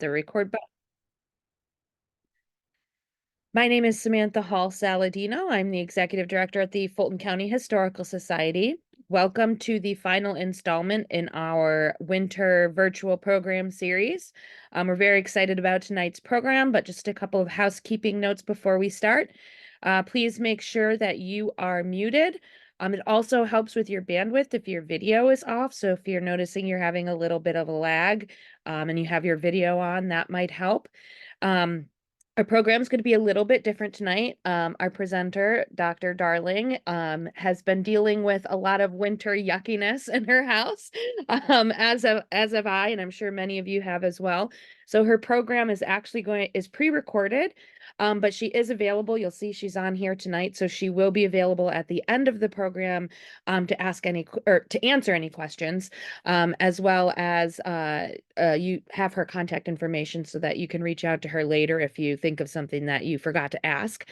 the record button. My name is Samantha Hall Saladino. I'm the executive director at the Fulton County Historical Society. Welcome to the final installment in our winter virtual program series. We're very excited about tonight's program, but just a couple of housekeeping notes before we start. Please make sure that you are muted. It also helps with your bandwidth if your video is off. So if you're noticing you're having a little bit of a lag and you have your video on, that might help. Our program is going to be a little bit different tonight. Our presenter, Dr. Darling, has been dealing with a lot of winter yuckiness in her house, as have I, and I'm sure many of you have as well. So her program is actually is pre-recorded, but she is available. You'll see she's on here tonight, so she will be available at the end of the program to answer any questions, as well as you have her contact information so that you can reach out to her later if you think of something that you forgot to ask.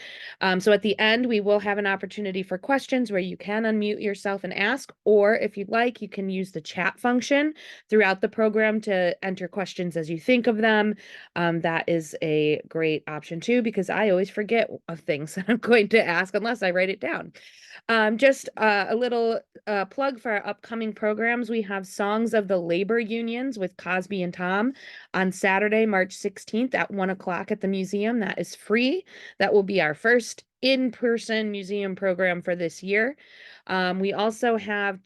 So at the end, we will have an opportunity for questions where you can unmute yourself and ask, or if you'd like, you can use the chat function throughout the program to enter questions as you think of them. That is a great option too, because I always forget of things that I'm going to ask unless I write it down. Just a little plug for our upcoming programs. We have Songs of the Labor Unions with Cosby and Tom on Saturday, March 16th at 1 o'clock at the museum. That is free. That will be our first in-person museum program for this year. We also have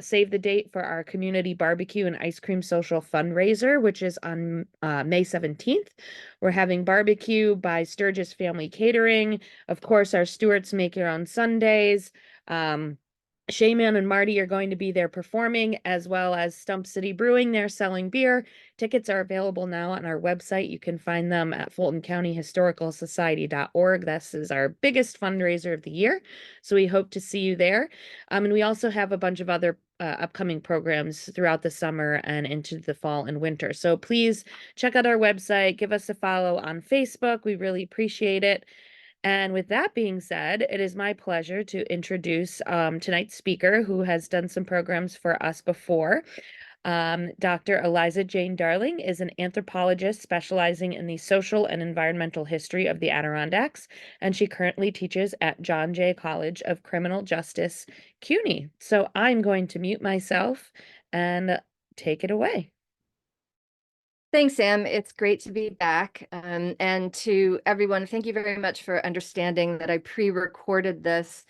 save the date for our community barbecue and ice cream social fundraiser, which is on May 17th. We're having barbecue by Sturgis Family Catering. Of course, our Stewart's Make Your Own Sundays. Shayman and Marty are going to be there performing, as well as Stump City Brewing. They're selling beer. Tickets are available now on our website. You can find them at fultoncountyhistoricalsociety.org. This is our biggest fundraiser of the year, so we hope to see you there. And we also have a bunch of other upcoming programs throughout the summer and into the fall and winter. So please check out our website. Give us a follow on Facebook. We really appreciate it. And with that being said, it is my pleasure to introduce tonight's speaker, who has done some programs for us before. Dr. Eliza Jane Darling is an anthropologist specializing in the social and environmental history of the Adirondacks, and she currently teaches at John Jay College of Criminal Justice, CUNY. So I'm going to mute myself and take it away. Thanks, Sam. It's great to be back. And to everyone, thank you very much for understanding that I pre-recorded this.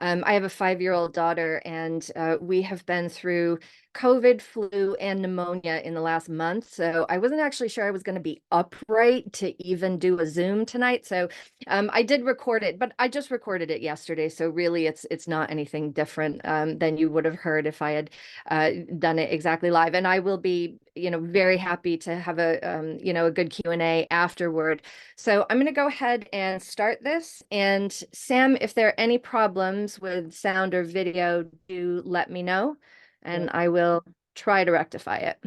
I have a 5-year-old daughter, and we have been through COVID, flu, and pneumonia in the last month. So I wasn't actually sure I was going to be upright to even do a Zoom tonight. So I did record it, but I just recorded it yesterday. So really, it's not anything different than you would have heard if I had done it exactly live. And I will be, very happy to have a, a good Q&A afterward. So I'm going to go ahead and start this. And Sam, if there are any problems with sound or video, do let me know, and I will try to rectify it.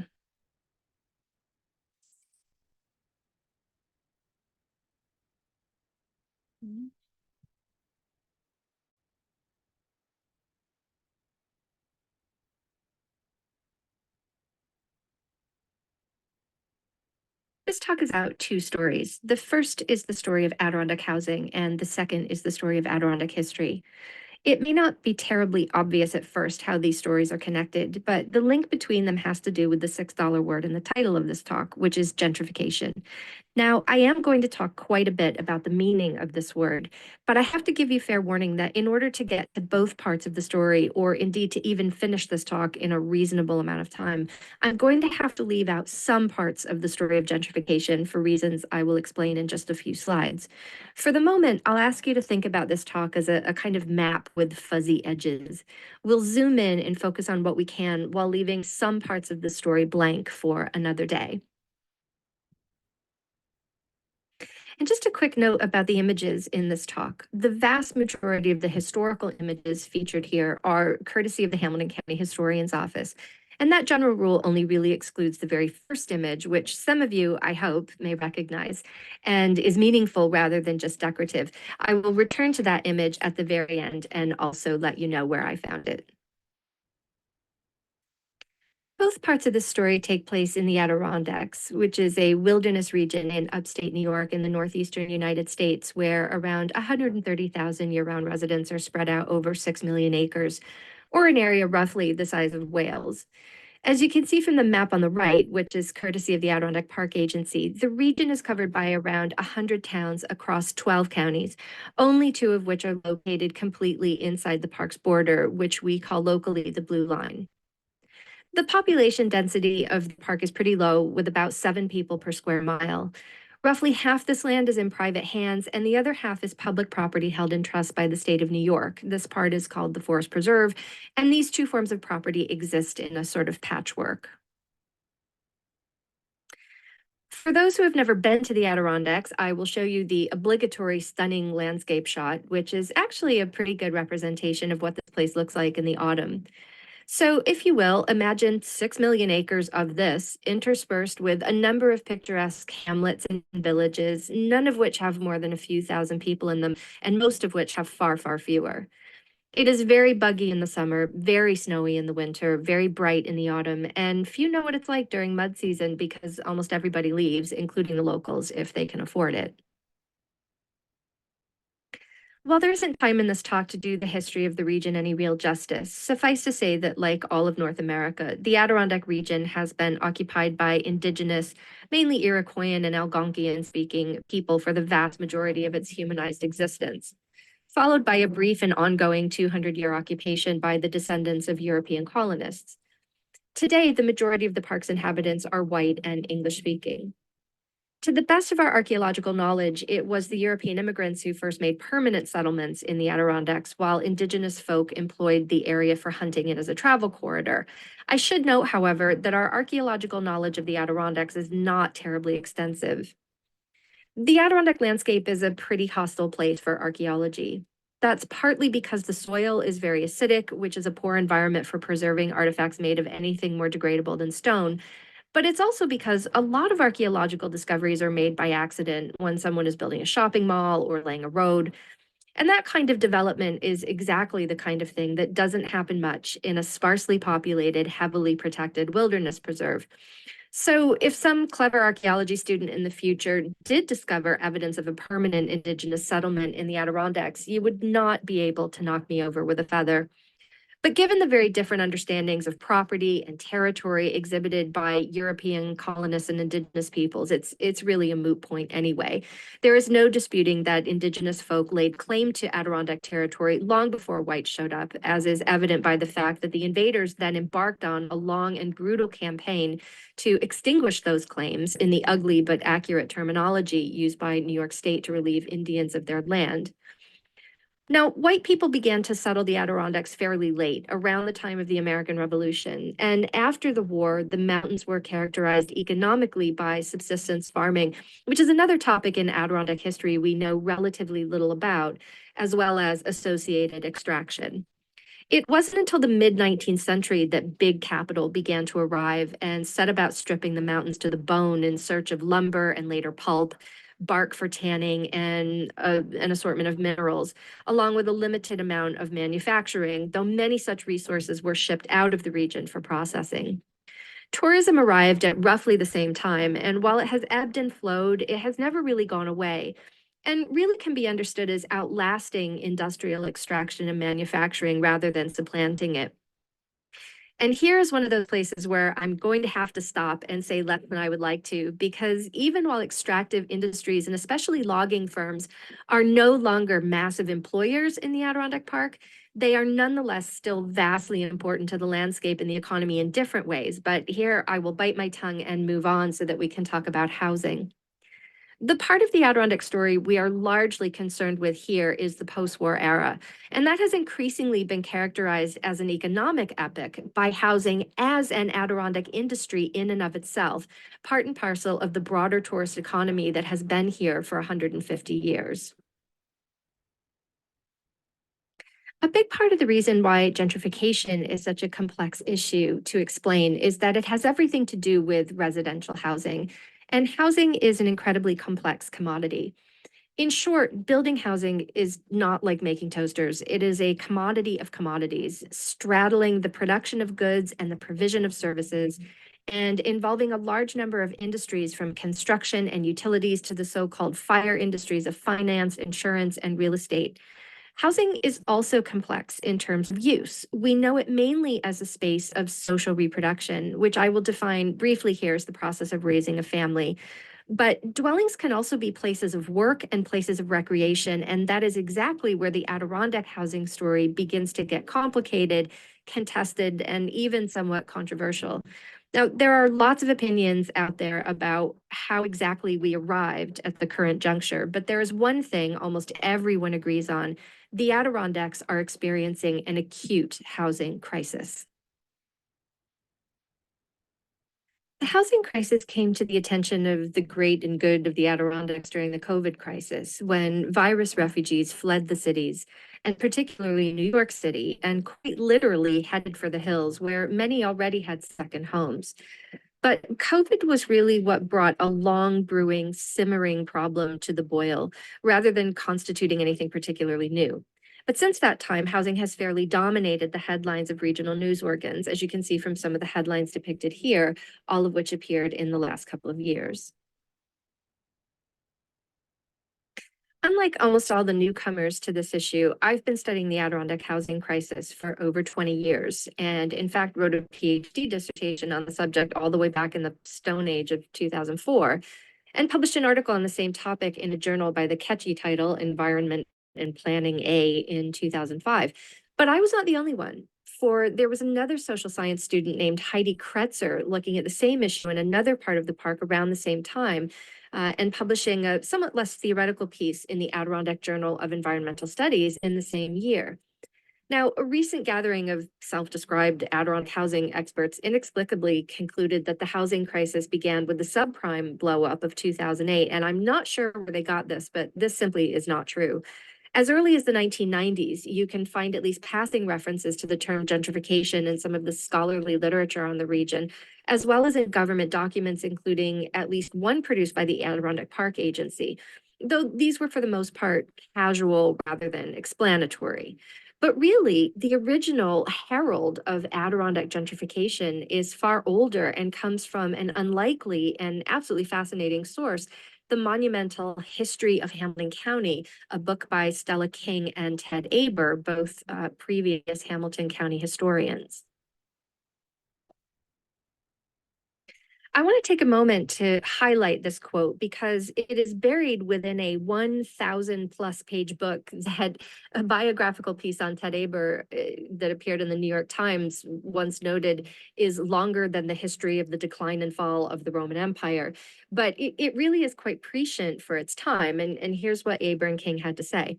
This talk is about two stories. The first is the story of Adirondack housing, and the second is the story of Adirondack history. It may not be terribly obvious at first how these stories are connected, but the link between them has to do with the $6 word in the title of this talk, which is gentrification. Now, I am going to talk quite a bit about the meaning of this word, but I have to give you fair warning that in order to get to both parts of the story, or indeed to even finish this talk in a reasonable amount of time, I'm going to have to leave out some parts of the story of gentrification for reasons I will explain in just a few slides. For the moment, I'll ask you to think about this talk as a kind of map with fuzzy edges. We'll zoom in and focus on what we can while leaving some parts of the story blank for another day. And just a quick note about the images in this talk. The vast majority of the historical images featured here are courtesy of the Hamilton County Historian's Office. And that general rule only really excludes the very first image, which some of you, I hope, may recognize, and is meaningful rather than just decorative. I will return to that image at the very end and also let you know where I found it. Both parts of this story take place in the Adirondacks, which is a wilderness region in upstate New York in the northeastern United States, where around 130,000 year-round residents are spread out over 6 million acres, or an area roughly the size of Wales. As you can see from the map on the right, which is courtesy of the Adirondack Park Agency, the region is covered by around 100 towns across 12 counties, only 2 of which are located completely inside the park's border, which we call locally the Blue Line. The population density of the park is pretty low, with about 7 people per square mile. Roughly half this land is in private hands, and the other half is public property held in trust by the state of New York. This part is called the Forest Preserve, and these 2 forms of property exist in a sort of patchwork. For those who have never been to the Adirondacks, I will show you the obligatory stunning landscape shot, which is actually a pretty good representation of what this place looks like in the autumn. So, if you will, imagine 6 million acres of this interspersed with a number of picturesque hamlets and villages, none of which have more than a few thousand people in them, and most of which have far, far fewer. It is very buggy in the summer, very snowy in the winter, very bright in the autumn, and few know what it's like during mud season because almost everybody leaves, including the locals, if they can afford it. While there isn't time in this talk to do the history of the region any real justice, suffice to say that, like all of North America, the Adirondack region has been occupied by indigenous, mainly Iroquoian and Algonquian speaking people for the vast majority of its humanized existence, followed by a brief and ongoing 200-year occupation by the descendants of European colonists. Today, the majority of the park's inhabitants are white and English speaking. To the best of our archaeological knowledge, it was the European immigrants who first made permanent settlements in the Adirondacks, while indigenous folk employed the area for hunting and as a travel corridor. I should note, however, that our archaeological knowledge of the Adirondacks is not terribly extensive. The Adirondack landscape is a pretty hostile place for archaeology. That's partly because the soil is very acidic, which is a poor environment for preserving artifacts made of anything more degradable than stone. But it's also because a lot of archaeological discoveries are made by accident when someone is building a shopping mall or laying a road. And that kind of development is exactly the kind of thing that doesn't happen much in a sparsely populated, heavily protected wilderness preserve. So, if some clever archaeology student in the future did discover evidence of a permanent indigenous settlement in the Adirondacks, you would not be able to knock me over with a feather. But given the very different understandings of property and territory exhibited by European colonists and indigenous peoples, it's really a moot point anyway. There is no disputing that indigenous folk laid claim to Adirondack territory long before whites showed up, as is evident by the fact that the invaders then embarked on a long and brutal campaign to extinguish those claims in the ugly but accurate terminology used by New York State to relieve Indians of their land. Now, white people began to settle the Adirondacks fairly late, around the time of the American Revolution. And after the war, the mountains were characterized economically by subsistence farming, which is another topic in Adirondack history we know relatively little about, as well as associated extraction. It wasn't until the mid 19th century that big capital began to arrive and set about stripping the mountains to the bone in search of lumber and later pulp, bark for tanning, and an assortment of minerals, along with a limited amount of manufacturing, though many such resources were shipped out of the region for processing. Tourism arrived at roughly the same time, and while it has ebbed and flowed, it has never really gone away and really can be understood as outlasting industrial extraction and manufacturing rather than supplanting it. And here's one of those places where I'm going to have to stop and say less than I would like to, because even while extractive industries and especially logging firms are no longer massive employers in the Adirondack Park, they are nonetheless still vastly important to the landscape and the economy in different ways. But here I will bite my tongue and move on so that we can talk about housing. The part of the Adirondack story we are largely concerned with here is the post-war era, and that has increasingly been characterized as an economic epic by housing as an Adirondack industry in and of itself, part and parcel of the broader tourist economy that has been here for 150 years. A big part of the reason why gentrification is such a complex issue to explain is that it has everything to do with residential housing. And housing is an incredibly complex commodity. In short, building housing is not like making toasters. It is a commodity of commodities, straddling the production of goods and the provision of services, and involving a large number of industries from construction and utilities to the so-called fire industries of finance, insurance, and real estate. Housing is also complex in terms of use. We know it mainly as a space of social reproduction, which I will define briefly here as the process of raising a family. But dwellings can also be places of work and places of recreation, and that is exactly where the Adirondack housing story begins to get complicated, contested, and even somewhat controversial. Now, there are lots of opinions out there about how exactly we arrived at the current juncture, but there is one thing almost everyone agrees on. The Adirondacks are experiencing an acute housing crisis. The housing crisis came to the attention of the great and good of the Adirondacks during the COVID crisis, when virus refugees fled the cities, and particularly New York City, and quite literally headed for the hills, where many already had second homes. But COVID was really what brought a long brewing, simmering problem to the boil, rather than constituting anything particularly new. But since that time, housing has fairly dominated the headlines of regional news organs, as you can see from some of the headlines depicted here, all of which appeared in the last couple of years. Unlike almost all the newcomers to this issue, I've been studying the Adirondack housing crisis for over 20 years, and in fact wrote a PhD dissertation on the subject all the way back in the Stone Age of 2004, and published an article on the same topic in a journal by the catchy title Environment and Planning A in 2005. But I was not the only one. For there was another social science student named Heidi Kretzer looking at the same issue in another part of the park around the same time, and publishing a somewhat less theoretical piece in the Adirondack Journal of Environmental Studies in the same year. Now, a recent gathering of self-described Adirondack housing experts inexplicably concluded that the housing crisis began with the subprime blow-up of 2008, and I'm not sure where they got this, but this simply is not true. As early as the 1990s, you can find at least passing references to the term gentrification in some of the scholarly literature on the region, as well as in government documents, including at least one produced by the Adirondack Park Agency, though these were for the most part casual rather than explanatory. But really, the original herald of Adirondack gentrification is far older and comes from an unlikely and absolutely fascinating source, the monumental History of Hamilton County, a book by Stella King and Ted Aber, both previous Hamilton County historians. I want to take a moment to highlight this quote because it is buried within a 1,000 plus page book that a biographical piece on Ted Aber that appeared in the New York Times once noted is longer than the history of the decline and fall of the Roman Empire. But it really is quite prescient for its time. And here's what Aber and King had to say.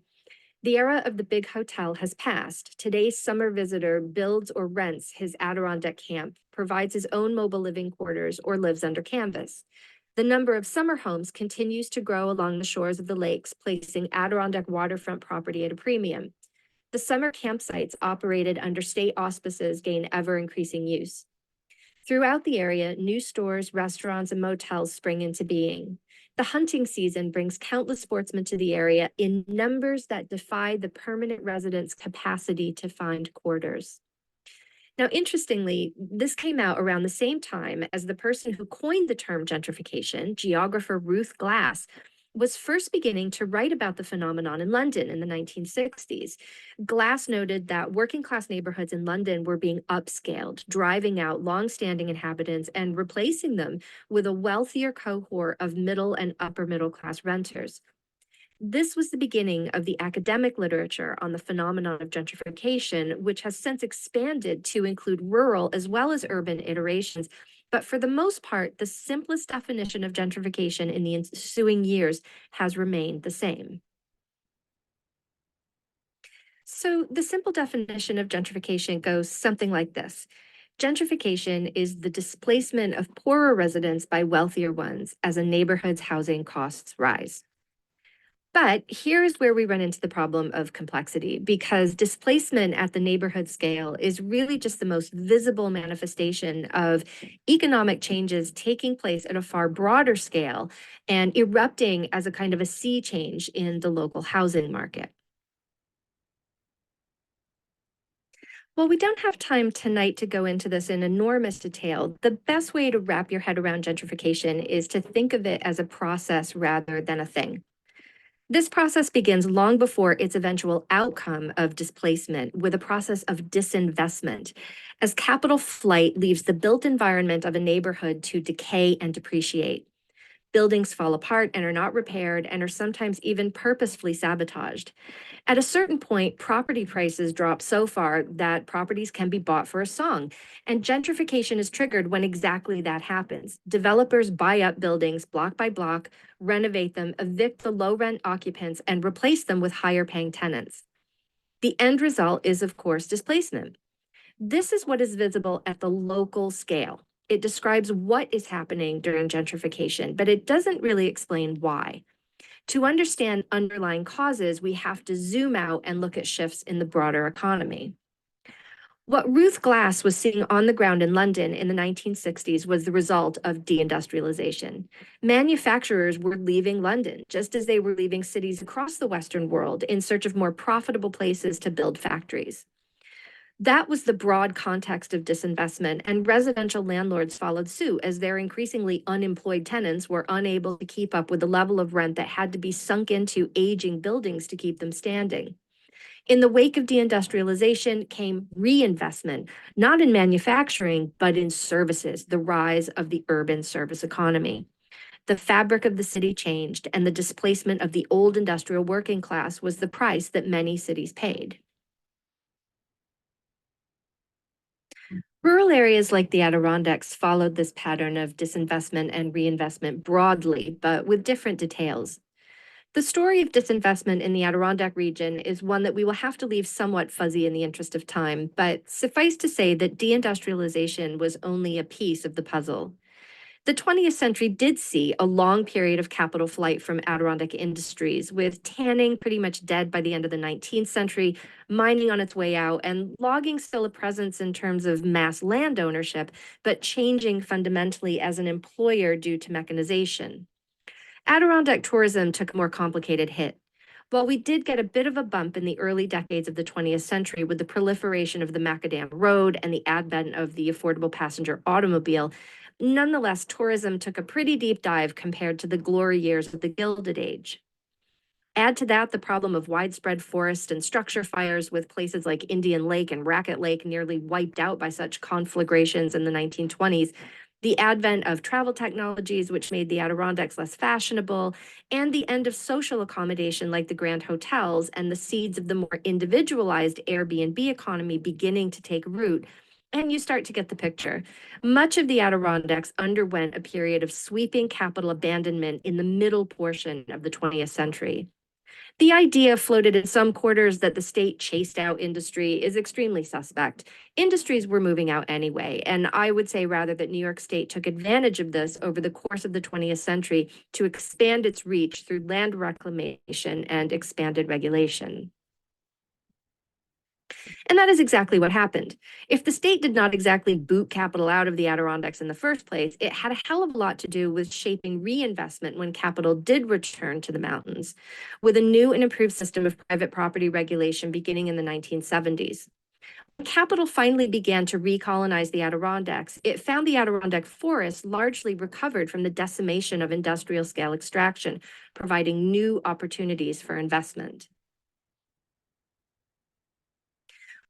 The era of the big hotel has passed. Today's summer visitor builds or rents his Adirondack camp, provides his own mobile living quarters, or lives under canvas. The number of summer homes continues to grow along the shores of the lakes, placing Adirondack waterfront property at a premium. The summer campsites operated under state auspices gain ever increasing use. Throughout the area, new stores, restaurants, and motels spring into being. The hunting season brings countless sportsmen to the area in numbers that defy the permanent residents' capacity to find quarters. Now, interestingly, this came out around the same time as the person who coined the term gentrification, geographer Ruth Glass, was first beginning to write about the phenomenon in London in the 1960s. Glass noted that working class neighborhoods in London were being upscaled, driving out long-standing inhabitants and replacing them with a wealthier cohort of middle and upper middle class renters. This was the beginning of the academic literature on the phenomenon of gentrification, which has since expanded to include rural as well as urban iterations. But for the most part, the simplest definition of gentrification in the ensuing years has remained the same. So the simple definition of gentrification goes something like this. Gentrification is the displacement of poorer residents by wealthier ones as a neighborhood's housing costs rise. But here's where we run into the problem of complexity, because displacement at the neighborhood scale is really just the most visible manifestation of economic changes taking place at a far broader scale and erupting as a kind of a sea change in the local housing market. Well, we don't have time tonight to go into this in enormous detail. The best way to wrap your head around gentrification is to think of it as a process rather than a thing. This process begins long before its eventual outcome of displacement with a process of disinvestment, as capital flight leaves the built environment of a neighborhood to decay and depreciate. Buildings fall apart and are not repaired and are sometimes even purposefully sabotaged. At a certain point, property prices drop so far that properties can be bought for a song. And gentrification is triggered when exactly that happens. Developers buy up buildings block by block, renovate them, evict the low rent occupants, and replace them with higher paying tenants. The end result is, of course, displacement. This is what is visible at the local scale. It describes what is happening during gentrification, but it doesn't really explain why. To understand underlying causes, we have to zoom out and look at shifts in the broader economy. What Ruth Glass was seeing on the ground in London in the 1960s was the result of deindustrialization. Manufacturers were leaving London, just as they were leaving cities across the Western world in search of more profitable places to build factories. That was the broad context of disinvestment, and residential landlords followed suit as their increasingly unemployed tenants were unable to keep up with the level of rent that had to be sunk into aging buildings to keep them standing. In the wake of deindustrialization came reinvestment, not in manufacturing, but in services, the rise of the urban service economy. The fabric of the city changed, and the displacement of the old industrial working class was the price that many cities paid. Rural areas like the Adirondacks followed this pattern of disinvestment and reinvestment broadly, but with different details. The story of disinvestment in the Adirondack region is one that we will have to leave somewhat fuzzy in the interest of time, but suffice to say that deindustrialization was only a piece of the puzzle. The 20th century did see a long period of capital flight from Adirondack industries, with tanning pretty much dead by the end of the 19th century, mining on its way out, and logging still a presence in terms of mass land ownership, but changing fundamentally as an employer due to mechanization. Adirondack tourism took a more complicated hit. While we did get a bit of a bump in the early decades of the 20th century with the proliferation of the macadam road and the advent of the affordable passenger automobile, nonetheless, tourism took a pretty deep dive compared to the glory years of the Gilded Age. Add to that the problem of widespread forest and structure fires, with places like Indian Lake and Racket Lake nearly wiped out by such conflagrations in the 1920s, the advent of travel technologies, which made the Adirondacks less fashionable, and the end of social accommodation like the Grand Hotels, and the seeds of the more individualized Airbnb economy beginning to take root. And you start to get the picture. Much of the Adirondacks underwent a period of sweeping capital abandonment in the middle portion of the 20th century. The idea floated in some quarters that the state chased out industry is extremely suspect. Industries were moving out anyway, and I would say rather that New York State took advantage of this over the course of the 20th century to expand its reach through land reclamation and expanded regulation. And that is exactly what happened. If the state did not exactly boot capital out of the Adirondacks in the first place, it had a hell of a lot to do with shaping reinvestment when capital did return to the mountains, with a new and improved system of private property regulation beginning in the 1970s. When capital finally began to recolonize the Adirondacks, it found the Adirondack forest largely recovered from the decimation of industrial scale extraction, providing new opportunities for investment.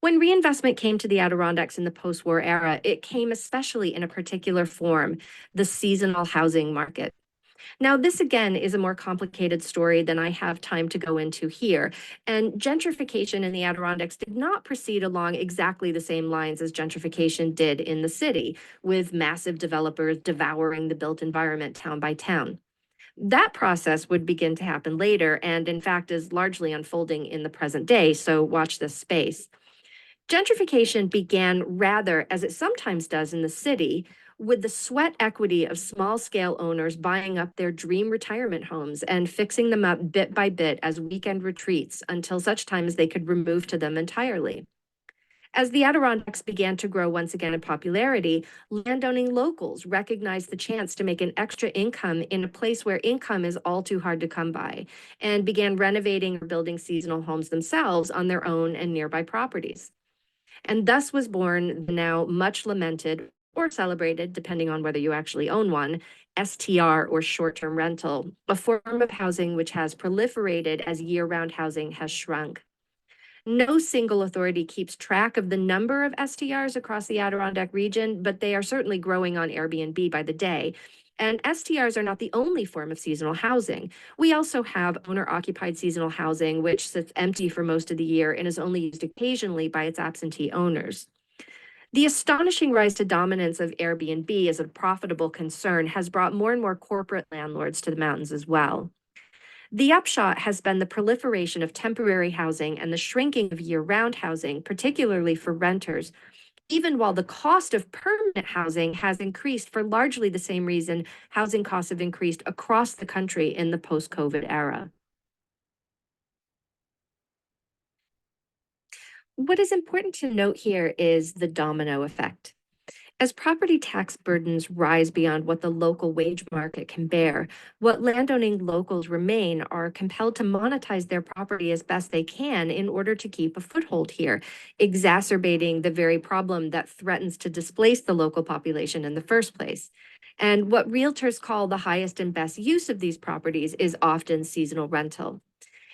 When reinvestment came to the Adirondacks in the post-war era, it came especially in a particular form, the seasonal housing market. Now, this again is a more complicated story than I have time to go into here. And gentrification in the Adirondacks did not proceed along exactly the same lines as gentrification did in the city, with massive developers devouring the built environment town by town. That process would begin to happen later, and in fact is largely unfolding in the present day, so watch this space. Gentrification began rather, as it sometimes does in the city, with the sweat equity of small-scale owners buying up their dream retirement homes and fixing them up bit by bit as weekend retreats until such time as they could remove to them entirely. As the Adirondacks began to grow once again in popularity, landowning locals recognized the chance to make an extra income in a place where income is all too hard to come by, and began renovating or building seasonal homes themselves on their own and nearby properties. And thus was born the now much lamented or celebrated, depending on whether you actually own one, STR or short-term rental, a form of housing which has proliferated as year-round housing has shrunk. No single authority keeps track of the number of STRs across the Adirondack region, but they are certainly growing on Airbnb by the day. And STRs are not the only form of seasonal housing. We also have owner-occupied seasonal housing, which sits empty for most of the year and is only used occasionally by its absentee owners. The astonishing rise to dominance of Airbnb as a profitable concern has brought more and more corporate landlords to the mountains as well. The upshot has been the proliferation of temporary housing and the shrinking of year-round housing, particularly for renters, even while the cost of permanent housing has increased for largely the same reason housing costs have increased across the country in the post-COVID era. What is important to note here is the domino effect. As property tax burdens rise beyond what the local wage market can bear, what landowning locals remain are compelled to monetize their property as best they can in order to keep a foothold here, exacerbating the very problem that threatens to displace the local population in the first place. And what realtors call the highest and best use of these properties is often seasonal rental.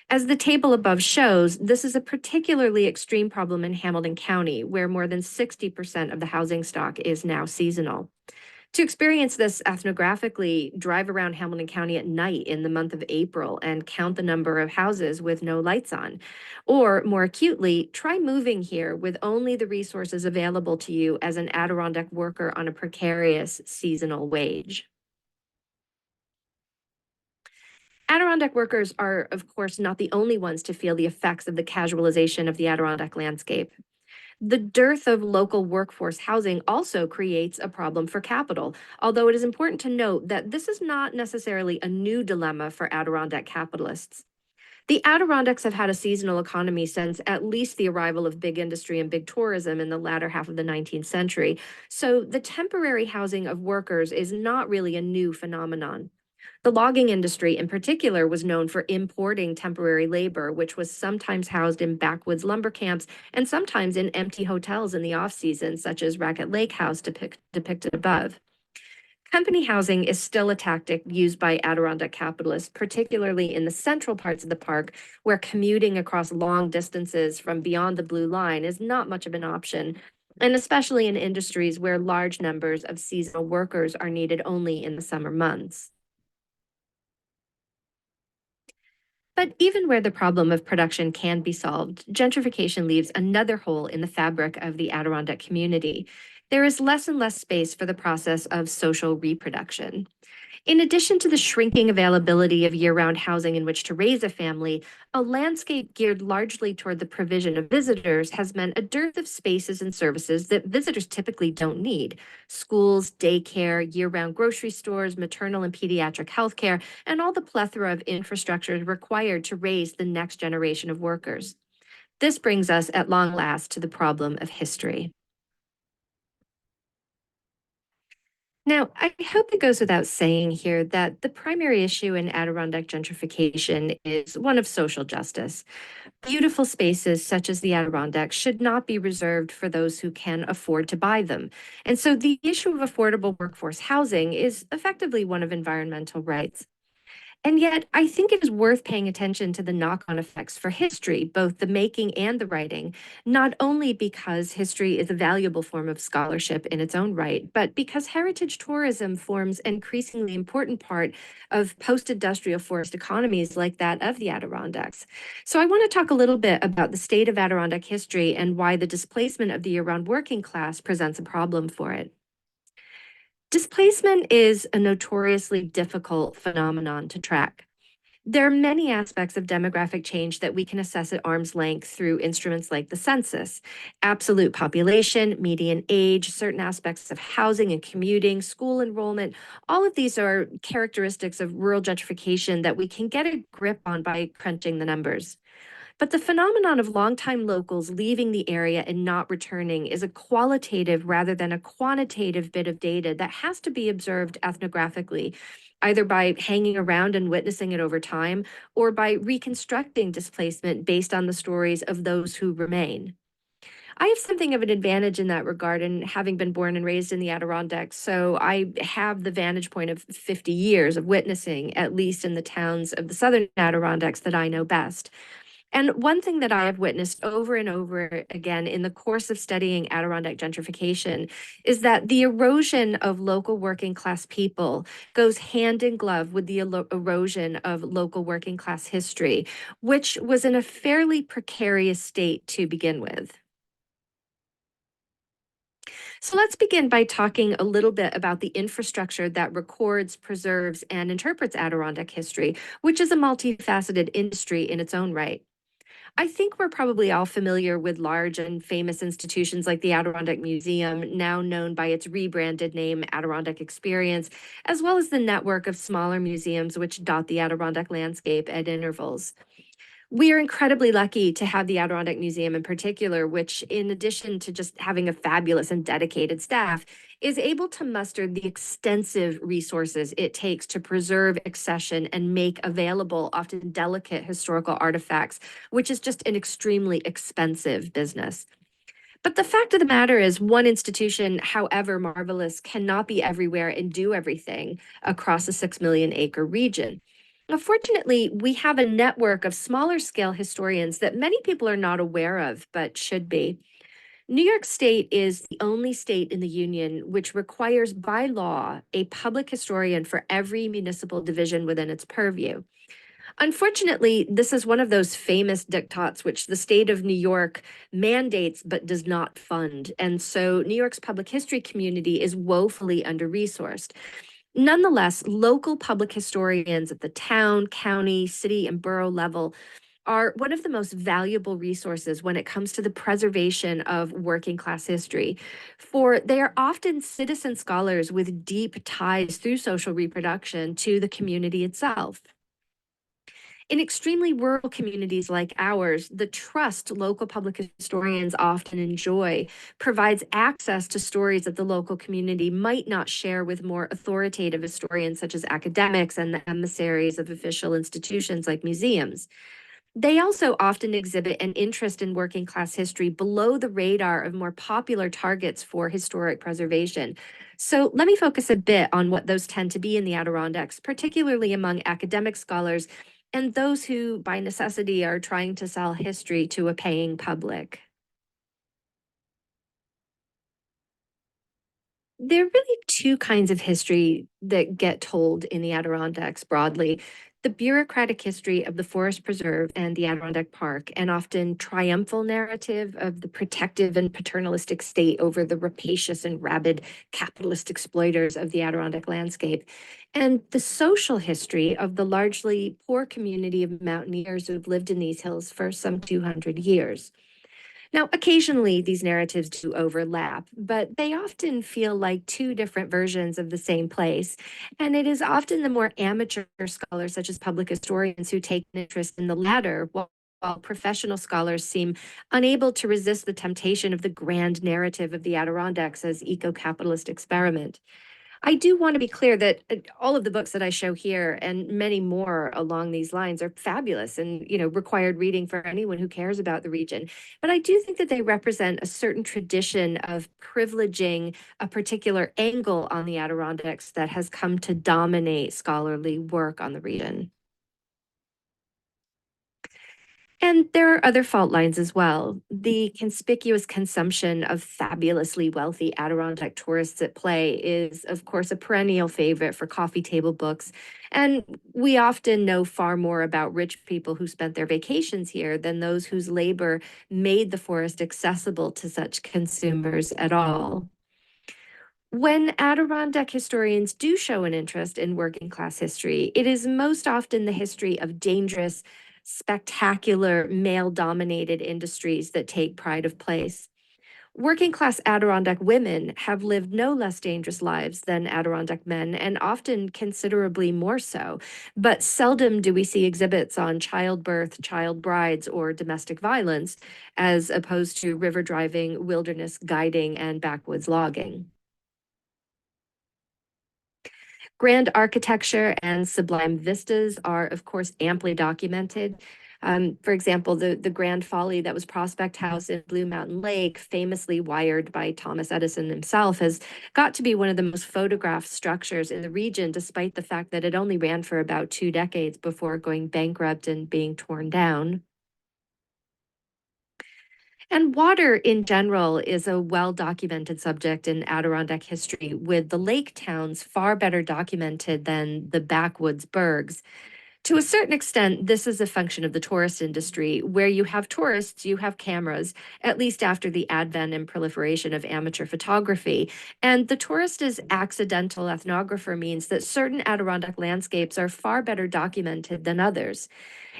As the table above shows, this is a particularly extreme problem in Hamilton County, where more than 60% of the housing stock is now seasonal. To experience this ethnographically, drive around Hamilton County at night in the month of April and count the number of houses with no lights on. Or more acutely, try moving here with only the resources available to you as an Adirondack worker on a precarious seasonal wage. Adirondack workers are, of course, not the only ones to feel the effects of the casualization of the Adirondack landscape. The dearth of local workforce housing also creates a problem for capital, although it is important to note that this is not necessarily a new dilemma for Adirondack capitalists. The Adirondacks have had a seasonal economy since at least the arrival of big industry and big tourism in the latter half of the 19th century, so the temporary housing of workers is not really a new phenomenon. The logging industry in particular was known for importing temporary labor, which was sometimes housed in backwoods lumber camps and sometimes in empty hotels in the off-season, such as Racket Lake House depicted above. Company housing is still a tactic used by Adirondack capitalists, particularly in the central parts of the park, where commuting across long distances from beyond the blue line is not much of an option, and especially in industries where large numbers of seasonal workers are needed only in the summer months. But even where the problem of production can be solved, gentrification leaves another hole in the fabric of the Adirondack community. There is less and less space for the process of social reproduction. In addition to the shrinking availability of year-round housing in which to raise a family, a landscape geared largely toward the provision of visitors has meant a dearth of spaces and services that visitors typically don't need. Schools, daycare, year-round grocery stores, maternal and pediatric healthcare, and all the plethora of infrastructure required to raise the next generation of workers. This brings us at long last to the problem of history. Now, I hope it goes without saying here that the primary issue in Adirondack gentrification is one of social justice. Beautiful spaces such as the Adirondacks should not be reserved for those who can afford to buy them. And so the issue of affordable workforce housing is effectively one of environmental rights. And yet, I think it is worth paying attention to the knock-on effects for history, both the making and the writing, not only because history is a valuable form of scholarship in its own right, but because heritage tourism forms an increasingly important part of post-industrial forest economies like that of the Adirondacks. So I want to talk a little bit about the state of Adirondack history and why the displacement of the year-round working class presents a problem for it. Displacement is a notoriously difficult phenomenon to track. There are many aspects of demographic change that we can assess at arm's length through instruments like the census, absolute population, median age, certain aspects of housing and commuting, school enrollment. All of these are characteristics of rural gentrification that we can get a grip on by crunching the numbers. But the phenomenon of longtime locals leaving the area and not returning is a qualitative rather than a quantitative bit of data that has to be observed ethnographically, either by hanging around and witnessing it over time or by reconstructing displacement based on the stories of those who remain. I have something of an advantage in that regard, and having been born and raised in the Adirondacks, so I have the vantage point of 50 years of witnessing, at least in the towns of the southern Adirondacks that I know best. And one thing that I have witnessed over and over again in the course of studying Adirondack gentrification is that the erosion of local working class people goes hand in glove with the erosion of local working class history, which was in a fairly precarious state to begin with. So let's begin by talking a little bit about the infrastructure that records, preserves, and interprets Adirondack history, which is a multifaceted industry in its own right. I think we're probably all familiar with large and famous institutions like the Adirondack Museum, now known by its rebranded name, Adirondack Experience, as well as the network of smaller museums which dot the Adirondack landscape at intervals. We are incredibly lucky to have the Adirondack Museum in particular, which, in addition to just having a fabulous and dedicated staff, is able to muster the extensive resources it takes to preserve, accession, and make available often delicate historical artifacts, which is just an extremely expensive business. But the fact of the matter is, one institution, however marvelous, cannot be everywhere and do everything across a 6 million acre region. Fortunately, we have a network of smaller scale historians that many people are not aware of, but should be. New York State is the only state in the Union which requires by law a public historian for every municipal division within its purview. Unfortunately, this is one of those famous diktats which the state of New York mandates but does not fund. And so New York's public history community is woefully under resourced. Nonetheless, local public historians at the town, county, city, and borough level are one of the most valuable resources when it comes to the preservation of working class history. For they are often citizen scholars with deep ties through social reproduction to the community itself. In extremely rural communities like ours, the trust local public historians often enjoy provides access to stories that the local community might not share with more authoritative historians, such as academics and the emissaries of official institutions like museums. They also often exhibit an interest in working class history below the radar of more popular targets for historic preservation. So let me focus a bit on what those tend to be in the Adirondacks, particularly among academic scholars and those who, by necessity, are trying to sell history to a paying public. There are really two kinds of history that get told in the Adirondacks broadly. The bureaucratic history of the Forest Preserve and the Adirondack Park, an often triumphal narrative of the protective and paternalistic state over the rapacious and rabid capitalist exploiters of the Adirondack landscape, and the social history of the largely poor community of mountaineers who've lived in these hills for some 200 years. Now, occasionally these narratives do overlap, but they often feel like two different versions of the same place. And it is often the more amateur scholars, such as public historians, who take an interest in the latter, while professional scholars seem unable to resist the temptation of the grand narrative of the Adirondacks as eco-capitalist experiment. I do want to be clear that all of the books that I show here and many more along these lines are fabulous and, required reading for anyone who cares about the region. But I do think that they represent a certain tradition of privileging a particular angle on the Adirondacks that has come to dominate scholarly work on the region. And there are other fault lines as well. The conspicuous consumption of fabulously wealthy Adirondack tourists at play is, of course, a perennial favorite for coffee table books. And we often know far more about rich people who spent their vacations here than those whose labor made the forest accessible to such consumers at all. When Adirondack historians do show an interest in working class history, it is most often the history of dangerous, spectacular, male dominated industries that take pride of place. Working class Adirondack women have lived no less dangerous lives than Adirondack men, and often considerably more so. But seldom do we see exhibits on childbirth, child brides, or domestic violence, as opposed to river driving, wilderness guiding, and backwoods logging. Grand architecture and sublime vistas are, of course, amply documented. For example, the Grand Folly that was Prospect House in Blue Mountain Lake, famously wired by Thomas Edison himself, has got to be one of the most photographed structures in the region, despite the fact that it only ran for about 2 decades before going bankrupt and being torn down. And water in general is a well-documented subject in Adirondack history, with the lake towns far better documented than the backwoods burgs. To a certain extent, this is a function of the tourist industry. Where you have tourists, you have cameras, at least after the advent and proliferation of amateur photography. And the tourist as accidental ethnographer means that certain Adirondack landscapes are far better documented than others.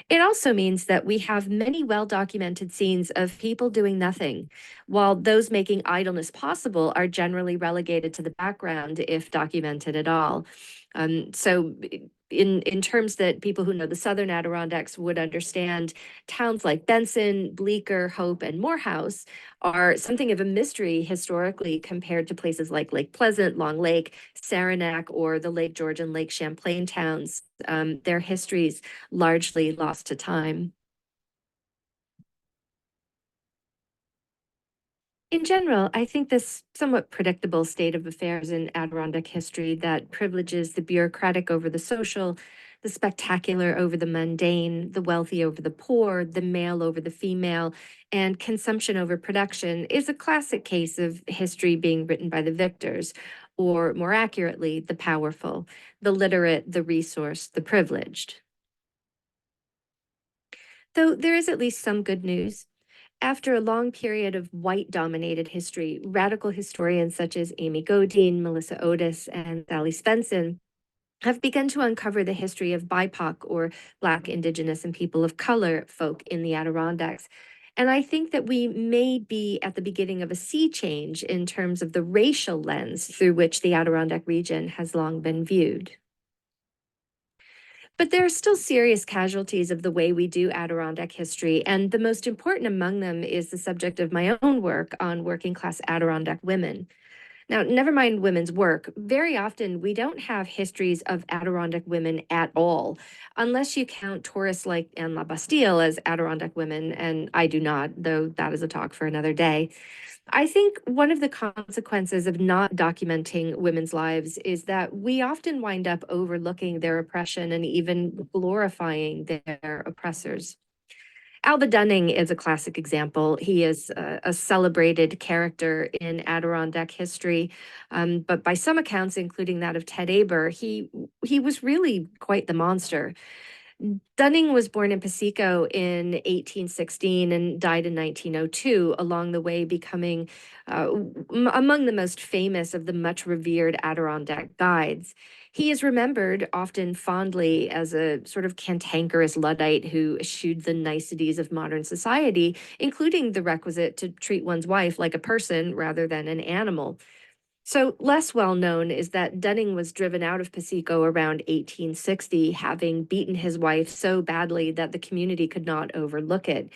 It also means that we have many well-documented scenes of people doing nothing, while those making idleness possible are generally relegated to the background if documented at all. So in terms that people who know the Southern Adirondacks would understand, towns like Benson, Bleecker, Hope, and Morehouse are something of a mystery historically compared to places like Lake Pleasant, Long Lake, Saranac, or the Lake George and Lake Champlain towns. Their histories largely lost to time. In general, I think this somewhat predictable state of affairs in Adirondack history that privileges the bureaucratic over the social, the spectacular over the mundane, the wealthy over the poor, the male over the female, and consumption over production is a classic case of history being written by the victors, or more accurately, the powerful, the literate, the resourced, the privileged. Though there is at least some good news. After a long period of white dominated history, radical historians such as Amy Godine, Melissa Otis, and Sally Svensson have begun to uncover the history of BIPOC or Black, Indigenous, and people of color folk in the Adirondacks. And I think that we may be at the beginning of a sea change in terms of the racial lens through which the Adirondack region has long been viewed. But there are still serious casualties of the way we do Adirondack history, and the most important among them is the subject of my own work on working class Adirondack women. Now, never mind women's work, very often we don't have histories of Adirondack women at all, unless you count tourists like Anne La Bastille as Adirondack women, and I do not, though that is a talk for another day. I think one of the consequences of not documenting women's lives is that we often wind up overlooking their oppression and even glorifying their oppressors. Alba Dunning is a classic example. He is a celebrated character in Adirondack history, but by some accounts, including that of Ted Aber, he was really quite the monster. Dunning was born in Pasico in 1816 and died in 1902, along the way becoming among the most famous of the much revered Adirondack guides. He is remembered often fondly as a sort of cantankerous Luddite who eschewed the niceties of modern society, including the requisite to treat one's wife like a person rather than an animal. So less well known is that Dunning was driven out of Pasico around 1860, having beaten his wife so badly that the community could not overlook it.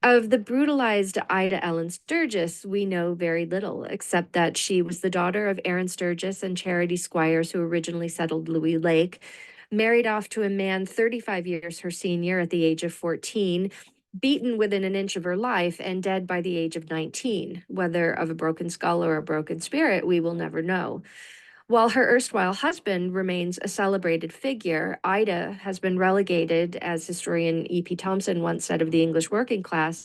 Of the brutalized Ida Ellen Sturgis, we know very little, except that she was the daughter of Aaron Sturgis and Charity Squires, who originally settled Louis Lake, married off to a man 35 years her senior at the age of 14, beaten within an inch of her life, and dead by the age of 19. Whether of a broken skull or a broken spirit, we will never know. While her erstwhile husband remains a celebrated figure, Ida has been relegated, as historian E.P. Thompson once said of the English working class,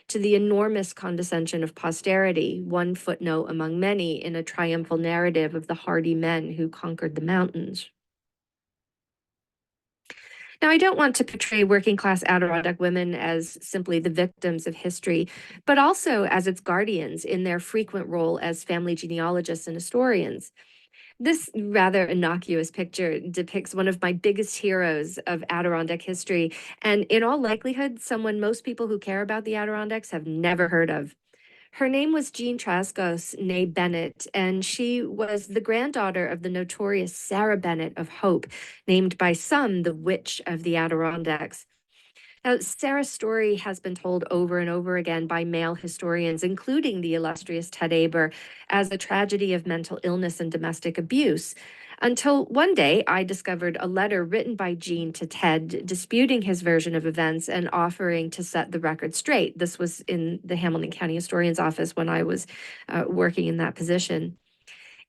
to the enormous condescension of posterity, one footnote among many in a triumphal narrative of the hardy men who conquered the mountains. Now, I don't want to portray working class Adirondack women as simply the victims of history, but also as its guardians in their frequent role as family genealogists and historians. This rather innocuous picture depicts one of my biggest heroes of Adirondack history, and in all likelihood, someone most people who care about the Adirondacks have never heard of. Her name was Jean Trascos, née Bennett, and she was the granddaughter of the notorious Sarah Bennett of Hope, named by some the Witch of the Adirondacks. Now, Sarah's story has been told over and over again by male historians, including the illustrious Ted Aber, as a tragedy of mental illness and domestic abuse. Until one day, I discovered a letter written by Jean to Ted disputing his version of events and offering to set the record straight. This was in the Hamilton County Historian's office when I was working in that position.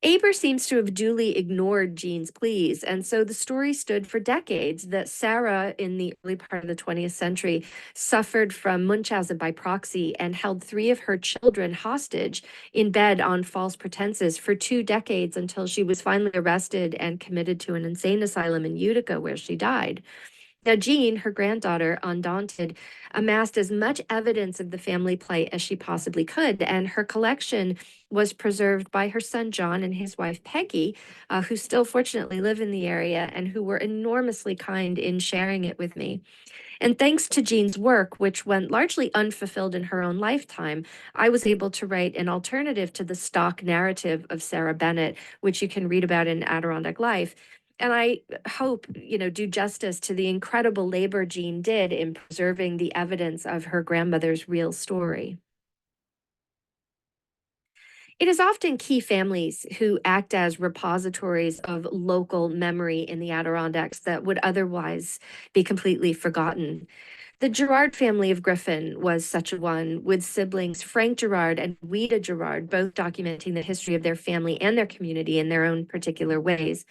Aber seems to have duly ignored Jean's pleas, and so the story stood for decades that Sarah, in the early part of the 20th century, suffered from Munchausen by proxy and held 3 of her children hostage in bed on false pretenses for 2 decades until she was finally arrested and committed to an insane asylum in Utica, where she died. Now, Jean, her granddaughter, undaunted, amassed as much evidence of the family plight as she possibly could, and her collection was preserved by her son John and his wife Peggy, who still fortunately live in the area and who were enormously kind in sharing it with me. And thanks to Jean's work, which went largely unfulfilled in her own lifetime, I was able to write an alternative to the stock narrative of Sarah Bennett, which you can read about in Adirondack Life. And I hope, do justice to the incredible labor Jean did in preserving the evidence of her grandmother's real story. It is often key families who act as repositories of local memory in the Adirondacks that would otherwise be completely forgotten. The Gerard family of Griffin was such a one, with siblings Frank Gerard and Ouida Gerard, both documenting the history of their family and their community in their own particular ways.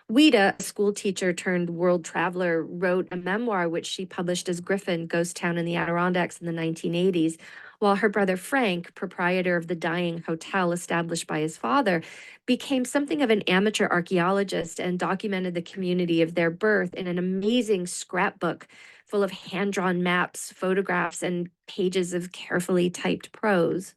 Ouida, a school teacher turned world traveler, wrote a memoir which she published as Griffin, Ghost Town in the Adirondacks in the 1980s, while her brother Frank, proprietor of the dying hotel established by his father, became something of an amateur archaeologist and documented the community of their birth in an amazing scrapbook full of hand-drawn maps, photographs, and pages of carefully typed prose.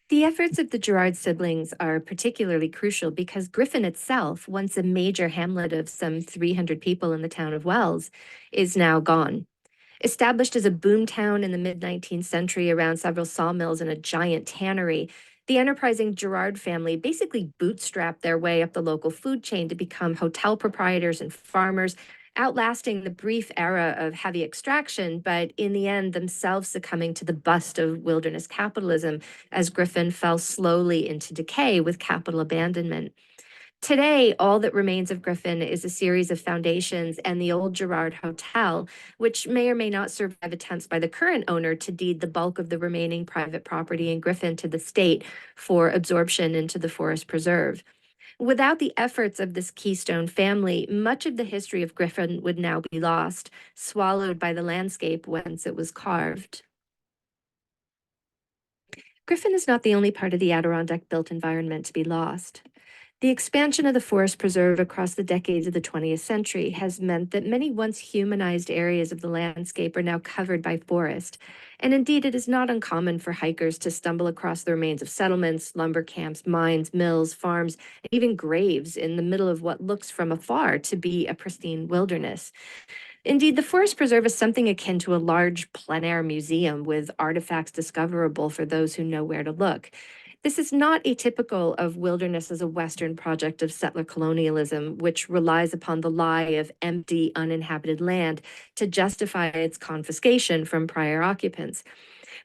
The efforts of the Gerard siblings are particularly crucial because Griffin itself, once a major hamlet of some 300 people in the town of Wells, is now gone. Established as a boomtown in the mid-19th century around several sawmills and a giant tannery, the enterprising Gerard family basically bootstrapped their way up the local food chain to become hotel proprietors and farmers, outlasting the brief era of heavy extraction, but in the end themselves succumbing to the bust of wilderness capitalism as Griffin fell slowly into decay with capital abandonment. Today, all that remains of Griffin is a series of foundations and the old Gerard Hotel, which may or may not survive attempts by the current owner to deed the bulk of the remaining private property in Griffin to the state for absorption into the forest preserve. Without the efforts of this Keystone family, much of the history of Griffin would now be lost, swallowed by the landscape whence it was carved. Griffin is not the only part of the Adirondack built environment to be lost. The expansion of the forest preserve across the decades of the 20th century has meant that many once humanized areas of the landscape are now covered by forest. And indeed, it is not uncommon for hikers to stumble across the remains of settlements, lumber camps, mines, mills, farms, and even graves in the middle of what looks from afar to be a pristine wilderness. Indeed, the forest preserve is something akin to a large plein air museum with artifacts discoverable for those who know where to look. This is not atypical of wilderness as a Western project of settler colonialism, which relies upon the lie of empty, uninhabited land to justify its confiscation from prior occupants.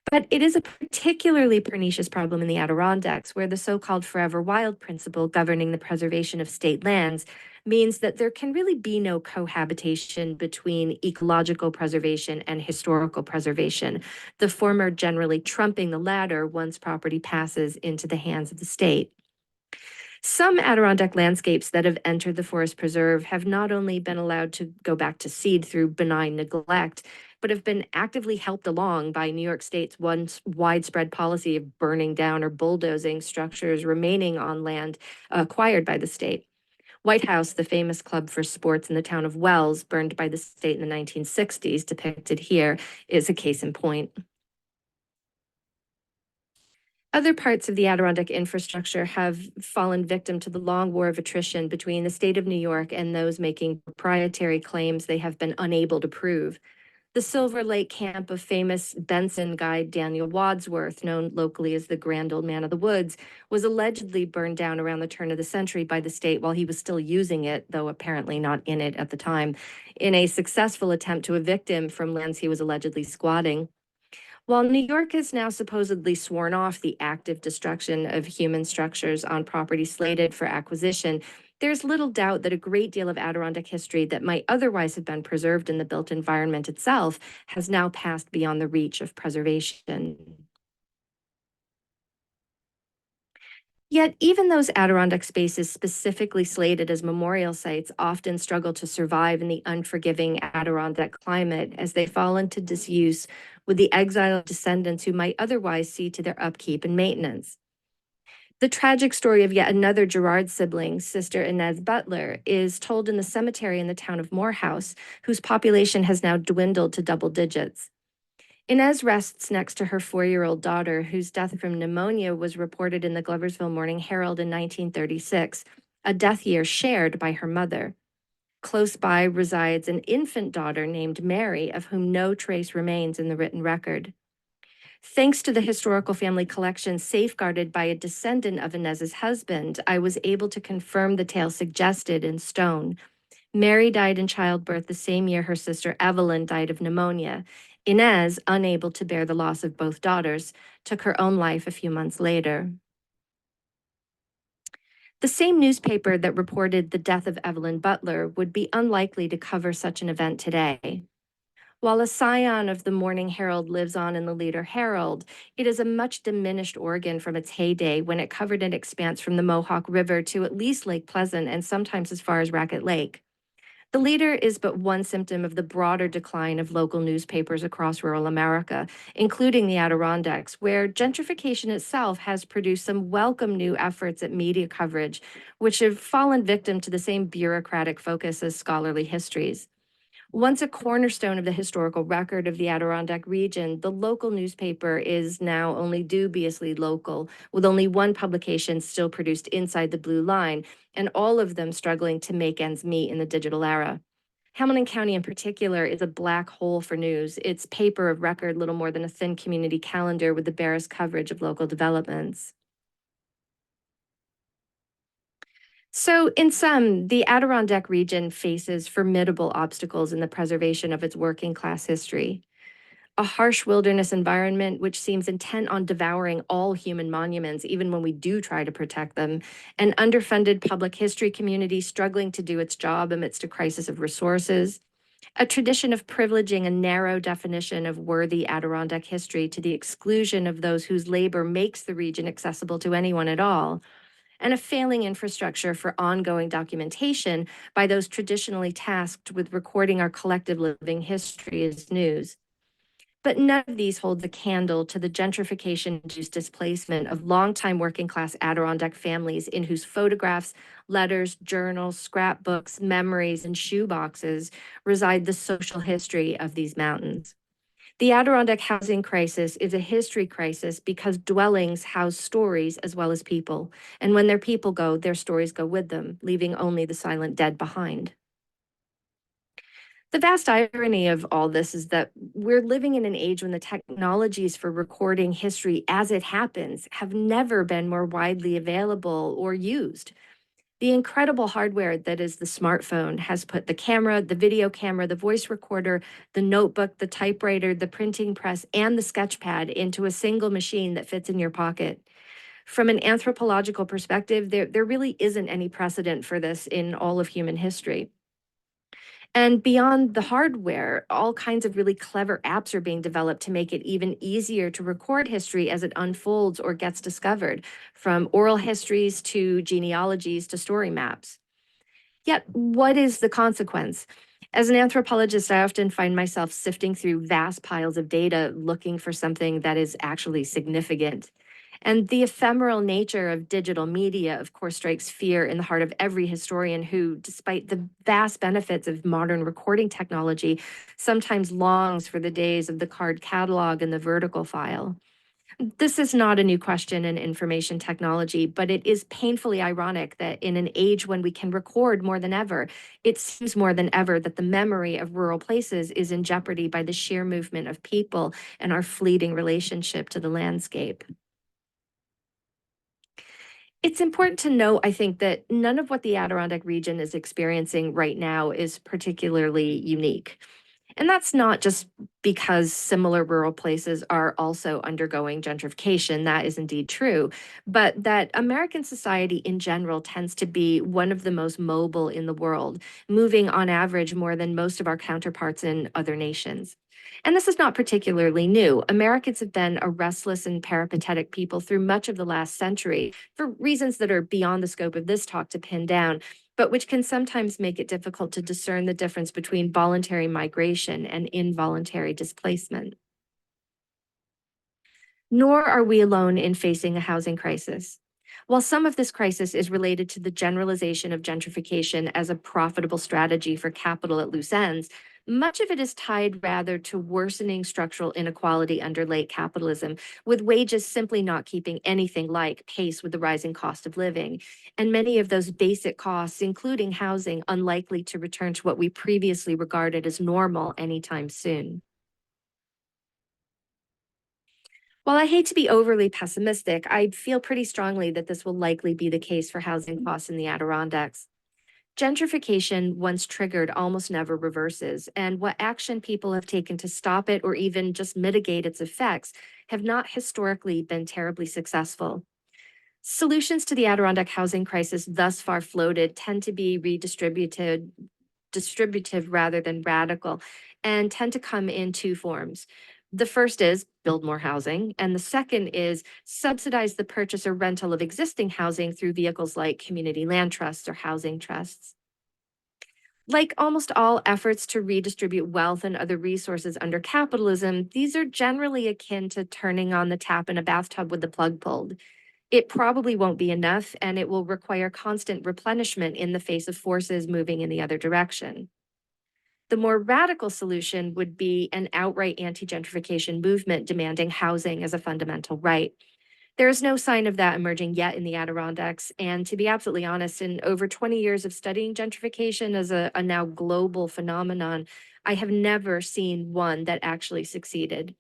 But it is a particularly pernicious problem in the Adirondacks, where the so-called forever wild principle governing the preservation of state lands means that there can really be no cohabitation between ecological preservation and historical preservation, the former generally trumping the latter once property passes into the hands of the state. Some Adirondack landscapes that have entered the forest preserve have not only been allowed to go back to seed through benign neglect, but have been actively helped along by New York State's once widespread policy of burning down or bulldozing structures remaining on land acquired by the state. White House, the famous club for sports in the town of Wells, burned by the state in the 1960s, depicted here, is a case in point. Other parts of the Adirondack infrastructure have fallen victim to the long war of attrition between the state of New York and those making proprietary claims they have been unable to prove. The Silver Lake camp of famous Benson guide Daniel Wadsworth, known locally as the Grand Old Man of the Woods, was allegedly burned down around the turn of the century by the state while he was still using it, though apparently not in it at the time, in a successful attempt to evict him from lands he was allegedly squatting. While New York has now supposedly sworn off the active destruction of human structures on property slated for acquisition, there's little doubt that a great deal of Adirondack history that might otherwise have been preserved in the built environment itself has now passed beyond the reach of preservation. Yet, even those Adirondack spaces specifically slated as memorial sites often struggle to survive in the unforgiving Adirondack climate as they fall into disuse with the exiled descendants who might otherwise see to their upkeep and maintenance. The tragic story of yet another Gerard sibling, Sister Inez Butler, is told in the cemetery in the town of Morehouse, whose population has now dwindled to double digits. Inez rests next to her 4-year-old daughter, whose death from pneumonia was reported in the Gloversville Morning Herald in 1936, a death year shared by her mother. Close by resides an infant daughter named Mary, of whom no trace remains in the written record. Thanks to the historical family collection safeguarded by a descendant of Inez's husband, I was able to confirm the tale suggested in stone. Mary died in childbirth the same year her sister Evelyn died of pneumonia. Inez, unable to bear the loss of both daughters, took her own life a few months later. The same newspaper that reported the death of Evelyn Butler would be unlikely to cover such an event today. While a scion of the Morning Herald lives on in the Leader Herald, it is a much diminished organ from its heyday when it covered an expanse from the Mohawk River to at least Lake Pleasant and sometimes as far as Racket Lake. The Leader is but one symptom of the broader decline of local newspapers across rural America, including the Adirondacks, where gentrification itself has produced some welcome new efforts at media coverage, which have fallen victim to the same bureaucratic focus as scholarly histories. Once a cornerstone of the historical record of the Adirondack region, the local newspaper is now only dubiously local, with only one publication still produced inside the blue line, and all of them struggling to make ends meet in the digital era. Hamilton County in particular is a black hole for news. Its paper of record little more than a thin community calendar with the barest coverage of local developments. So, in sum, the Adirondack region faces formidable obstacles in the preservation of its working class history. A harsh wilderness environment which seems intent on devouring all human monuments, even when we do try to protect them, an underfunded public history community struggling to do its job amidst a crisis of resources, a tradition of privileging a narrow definition of worthy Adirondack history to the exclusion of those whose labor makes the region accessible to anyone at all, and a failing infrastructure for ongoing documentation by those traditionally tasked with recording our collective living history as news. But none of these hold the candle to the gentrification-induced displacement of longtime working-class Adirondack families in whose photographs, letters, journals, scrapbooks, memories, and shoeboxes reside the social history of these mountains. The Adirondack housing crisis is a history crisis because dwellings house stories as well as people. And when their people go, their stories go with them, leaving only the silent dead behind. The vast irony of all this is that we're living in an age when the technologies for recording history as it happens have never been more widely available or used. The incredible hardware that is the smartphone has put the camera, the video camera, the voice recorder, the notebook, the typewriter, the printing press, and the sketchpad into a single machine that fits in your pocket. From an anthropological perspective, there really isn't any precedent for this in all of human history. And beyond the hardware, all kinds of really clever apps are being developed to make it even easier to record history as it unfolds or gets discovered, from oral histories to genealogies to story maps. Yet, what is the consequence? As an anthropologist, I often find myself sifting through vast piles of data looking for something that is actually significant. And the ephemeral nature of digital media, of course, strikes fear in the heart of every historian who, despite the vast benefits of modern recording technology, sometimes longs for the days of the card catalog and the vertical file. This is not a new question in information technology, but it is painfully ironic that in an age when we can record more than ever, it seems more than ever that the memory of rural places is in jeopardy by the sheer movement of people and our fleeting relationship to the landscape. It's important to note, I think, that none of what the Adirondack region is experiencing right now is particularly unique. And that's not just because similar rural places are also undergoing gentrification. That is indeed true. But that American society in general tends to be one of the most mobile in the world, moving on average more than most of our counterparts in other nations. And this is not particularly new. Americans have been a restless and peripatetic people through much of the last century for reasons that are beyond the scope of this talk to pin down, but which can sometimes make it difficult to discern the difference between voluntary migration and involuntary displacement. Nor are we alone in facing a housing crisis. While some of this crisis is related to the generalization of gentrification as a profitable strategy for capital at loose ends, much of it is tied rather to worsening structural inequality under late capitalism, with wages simply not keeping anything like pace with the rising cost of living, and many of those basic costs, including housing, unlikely to return to what we previously regarded as normal anytime soon. While I hate to be overly pessimistic, I feel pretty strongly that this will likely be the case for housing costs in the Adirondacks. Gentrification, once triggered, almost never reverses, and what action people have taken to stop it or even just mitigate its effects have not historically been terribly successful. Solutions to the Adirondack housing crisis thus far floated tend to be distributive rather than radical, and tend to come in two forms. The first is build more housing, and the second is subsidize the purchase or rental of existing housing through vehicles like community land trusts or housing trusts. Like almost all efforts to redistribute wealth and other resources under capitalism, these are generally akin to turning on the tap in a bathtub with the plug pulled. It probably won't be enough, and it will require constant replenishment in the face of forces moving in the other direction. The more radical solution would be an outright anti gentrification movement demanding housing as a fundamental right. There is no sign of that emerging yet in the Adirondacks. And to be absolutely honest, in over 20 years of studying gentrification as a now global phenomenon, I have never seen one that actually succeeded.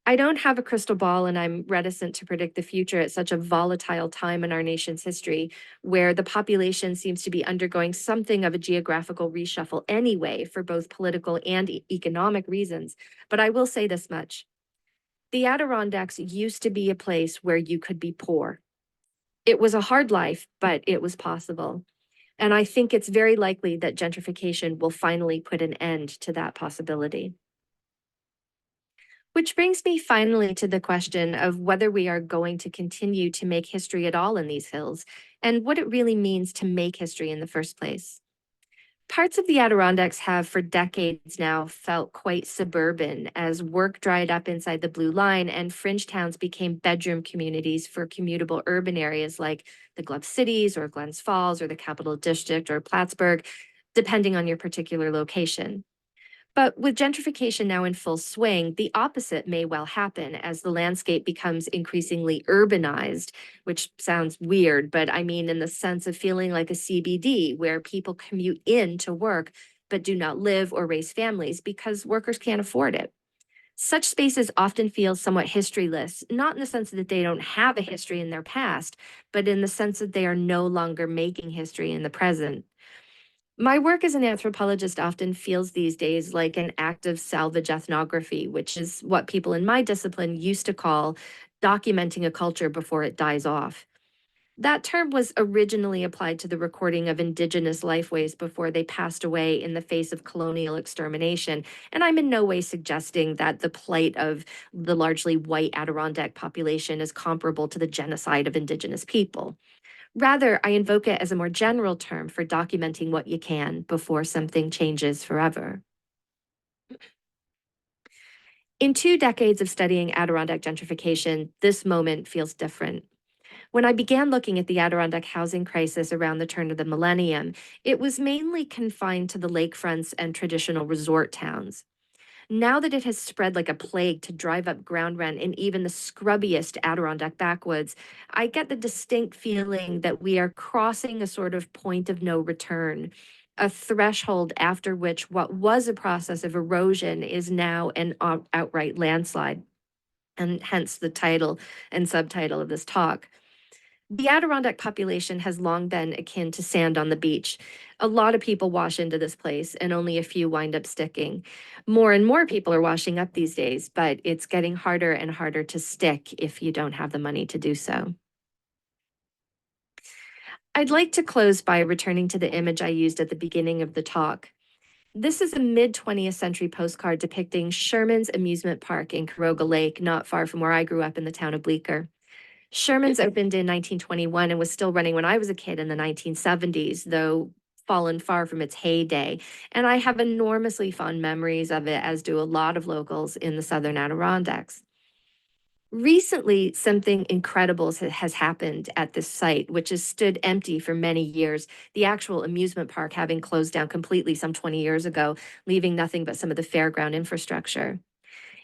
I don't have a crystal ball, and I'm reticent to predict the future at such a volatile time in our nation's history, where the population seems to be undergoing something of a geographical reshuffle anyway, for both political and economic reasons. But I will say this much. The Adirondacks used to be a place where you could be poor. It was a hard life, but it was possible. And I think it's very likely that gentrification will finally put an end to that possibility. Which brings me finally to the question of whether we are going to continue to make history at all in these hills, and what it really means to make history in the first place. Parts of the Adirondacks have for decades now felt quite suburban as work dried up inside the Blue Line and fringe towns became bedroom communities for commutable urban areas like the Glove Cities or Glens Falls or the Capital District or Plattsburgh, depending on your particular location. But with gentrification now in full swing, the opposite may well happen as the landscape becomes increasingly urbanized, which sounds weird, but I mean in the sense of feeling like a CBD where people commute in to work but do not live or raise families because workers can't afford it. Such spaces often feel somewhat historyless, not in the sense that they don't have a history in their past, but in the sense that they are no longer making history in the present. My work as an anthropologist often feels these days like an act of salvage ethnography, which is what people in my discipline used to call documenting a culture before it dies off. That term was originally applied to the recording of indigenous lifeways before they passed away in the face of colonial extermination. And I'm in no way suggesting that the plight of the largely white Adirondack population is comparable to the genocide of indigenous people. Rather, I invoke it as a more general term for documenting what you can before something changes forever. In 2 decades of studying Adirondack gentrification, this moment feels different. When I began looking at the Adirondack housing crisis around the turn of the millennium, it was mainly confined to the lakefronts and traditional resort towns. Now that it has spread like a plague to drive up ground rent in even the scrubbiest Adirondack backwoods, I get the distinct feeling that we are crossing a sort of point of no return, a threshold after which what was a process of erosion is now an outright landslide, and hence the title and subtitle of this talk. The Adirondack population has long been akin to sand on the beach. A lot of people wash into this place and only a few wind up sticking. More and more people are washing up these days, but it's getting harder and harder to stick if you don't have the money to do so. I'd like to close by returning to the image I used at the beginning of the talk. This is a mid-20th century postcard depicting Sherman's Amusement Park in Caroga Lake, not far from where I grew up in the town of Bleecker. Sherman's opened in 1921 and was still running when I was a kid in the 1970s, though fallen far from its heyday. And I have enormously fond memories of it, as do a lot of locals in the Southern Adirondacks. Recently, something incredible has happened at this site, which has stood empty for many years, the actual amusement park having closed down completely some 20 years ago, leaving nothing but some of the fairground infrastructure.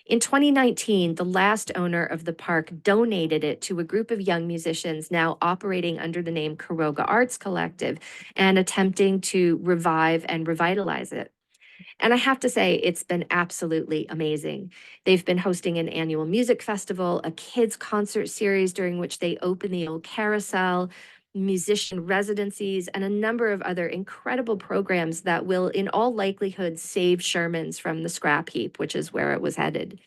In 2019, the last owner of the park donated it to a group of young musicians now operating under the name Caroga Arts Collective and attempting to revive and revitalize it. And I have to say, it's been absolutely amazing. They've been hosting an annual music festival, a kids' concert series during which they open the old carousel, musician residencies, and a number of other incredible programs that will, in all likelihood, save Sherman's from the scrap heap, which is where it was headed.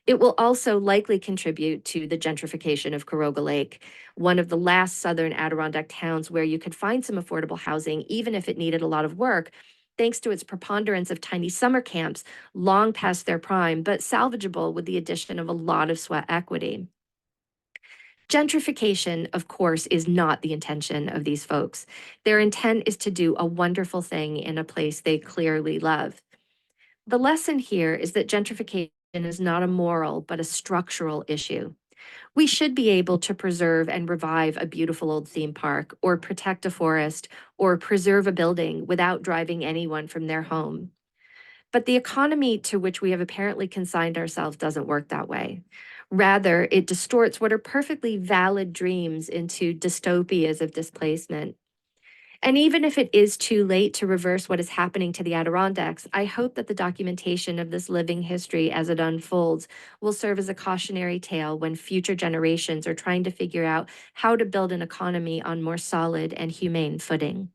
It will also likely contribute to the gentrification of Caroga Lake, one of the last southern Adirondack towns where you could find some affordable housing, even if it needed a lot of work, thanks to its preponderance of tiny summer camps, long past their prime, but salvageable with the addition of a lot of sweat equity. Gentrification, of course, is not the intention of these folks. Their intent is to do a wonderful thing in a place they clearly love. The lesson here is that gentrification is not a moral, but a structural issue. We should be able to preserve and revive a beautiful old theme park, or protect a forest, or preserve a building without driving anyone from their home. But the economy to which we have apparently consigned ourselves doesn't work that way. Rather, it distorts what are perfectly valid dreams into dystopias of displacement. And even if it is too late to reverse what is happening to the Adirondacks, I hope that the documentation of this living history as it unfolds will serve as a cautionary tale when future generations are trying to figure out how to build an economy on more solid and humane footing.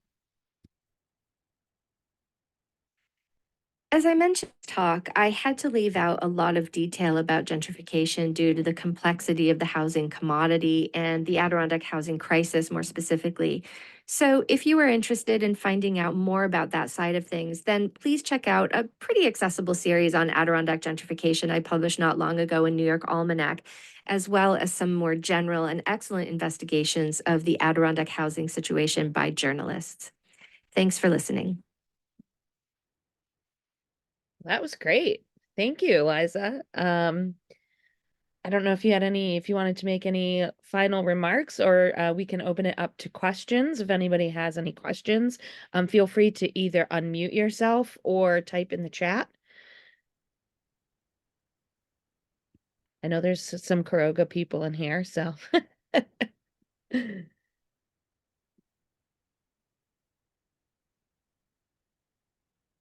As I mentioned in the talk, I had to leave out a lot of detail about gentrification due to the complexity of the housing commodity and the Adirondack housing crisis more specifically. So if you are interested in finding out more about that side of things, then please check out a pretty accessible series on Adirondack gentrification I published not long ago in New York Almanac, as well as some more general and excellent investigations of the Adirondack housing situation by journalists. Thanks for listening. That was great. Thank you, Eliza. I don't know if you had if you wanted to make any final remarks, or we can open it up to questions. If anybody has any questions, feel free to either unmute yourself or type in the chat. I know there's some Caroga people in here, so.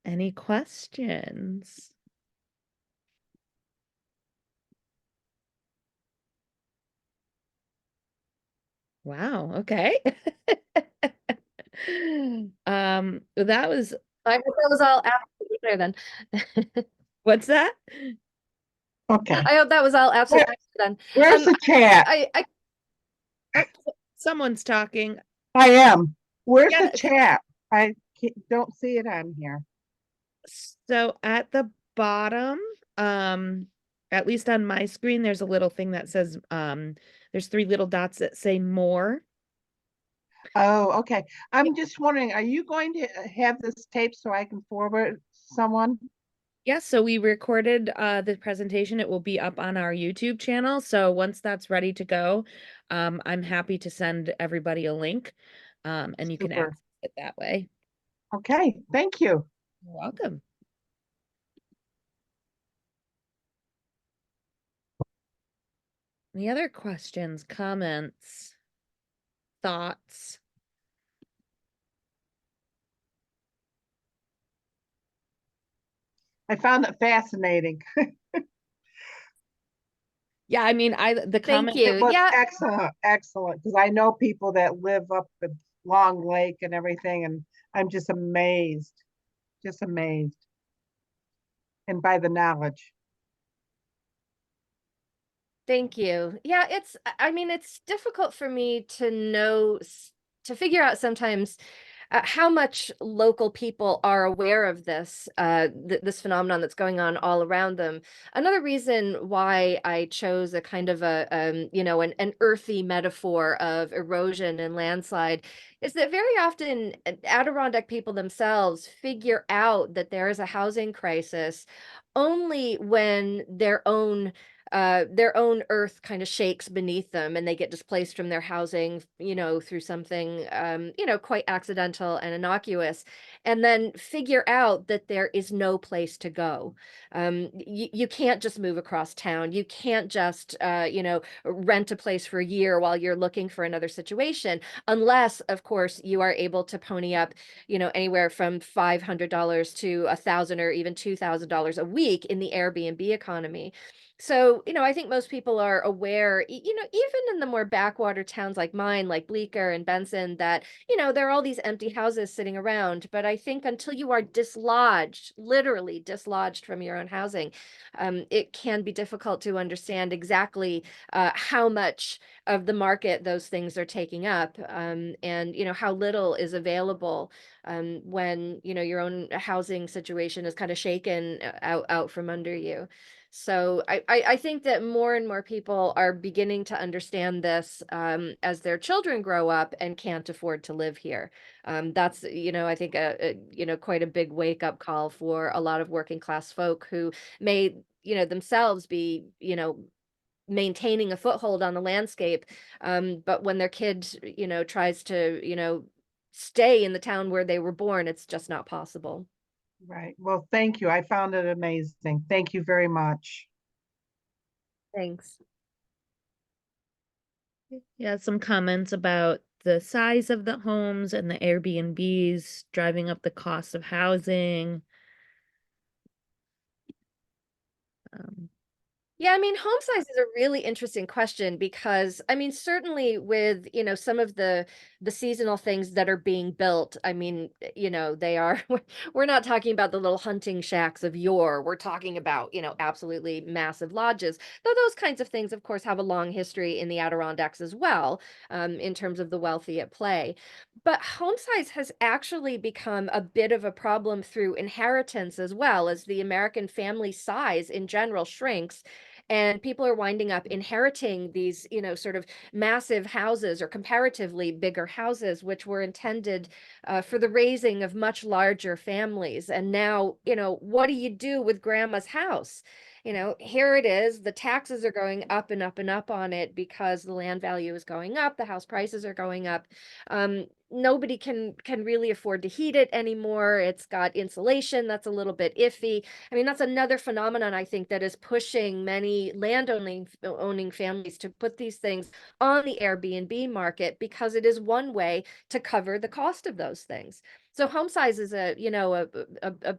Any questions? Wow, okay. That was, I hope that was all absolutely clear then. what's that? Okay, I hope that was all absolutely clear then. where's the chat? Oh, someone's talking. I am. Where's Yeah. the chat? I don't see it on here. So at the bottom, at least on my screen, there's a little thing that says, there's 3 little dots that say more. Oh, okay. I'm just wondering, are you going to have this tape so I can forward someone? Yes, so we recorded the presentation. It will be up on our YouTube channel. So once that's ready to go, I'm happy to send everybody a link, and you can Super. access it that way. Okay, thank you. You're welcome. Any other questions, comments, thoughts? I found it fascinating. Yeah, I mean, the Thank comment. you. It was Yeah, excellent, excellent, because I know people that live up the Long Lake and everything, and I'm just amazed, and by the knowledge. thank you. Yeah, I mean, it's difficult for me to know, to figure out sometimes how much local people are aware of this, this phenomenon that's going on all around them. Another reason why I chose a kind of a, an earthy metaphor of erosion and landslide is that very often Adirondack people themselves figure out that there is a housing crisis only when their own earth kind of shakes beneath them and they get displaced from their housing, through something, quite accidental and innocuous, and then figure out that there is no place to go. You can't just move across town. You can't just, rent a place for a year while you're looking for another situation, unless, of course, you are able to pony up, anywhere from $500 to $1,000 or even $2,000 a week in the Airbnb economy. So, I think most people are aware, even in the more backwater towns like mine, like Bleecker and Benson, that, there are all these empty houses sitting around. But I think until you are dislodged, literally dislodged from your own housing, it can be difficult to understand exactly how much of the market those things are taking up, and, how little is available when, your own housing situation is kind of shaken out from under you. So I think that more and more people are beginning to understand this, as their children grow up and can't afford to live here. That's, I think quite a big wake up call for a lot of working class folk who may, themselves be, maintaining a foothold on the landscape. But when their kid, tries to, stay in the town where they were born, it's just not possible. Right. Well, thank you. I found it amazing. Thank you very much. Thanks. Yeah, some comments about the size of the homes and the Airbnbs driving up the cost of housing. Um, Yeah, I mean, home size is a really interesting question because, I mean, certainly with, some of the seasonal things that are being built, I mean, they are we're not talking about the little hunting shacks of yore. We're talking about, absolutely massive lodges. Though those kinds of things, of course, have a long history in the Adirondacks as well, in terms of the wealthy at play. But home size has actually become a bit of a problem through inheritance as well, as the American family size in general shrinks and people are winding up inheriting these, sort of massive houses or comparatively bigger houses, which were intended for the raising of much larger families. And now, what do you do with grandma's house? Here it is. The taxes are going up and up and up on it because the land value is going up, the house prices are going up. Nobody can really afford to heat it anymore. It's got insulation that's a little bit iffy. I mean, that's another phenomenon I think that is pushing many owning families to put these things on the Airbnb market because it is one way to cover the cost of those things. So home size is a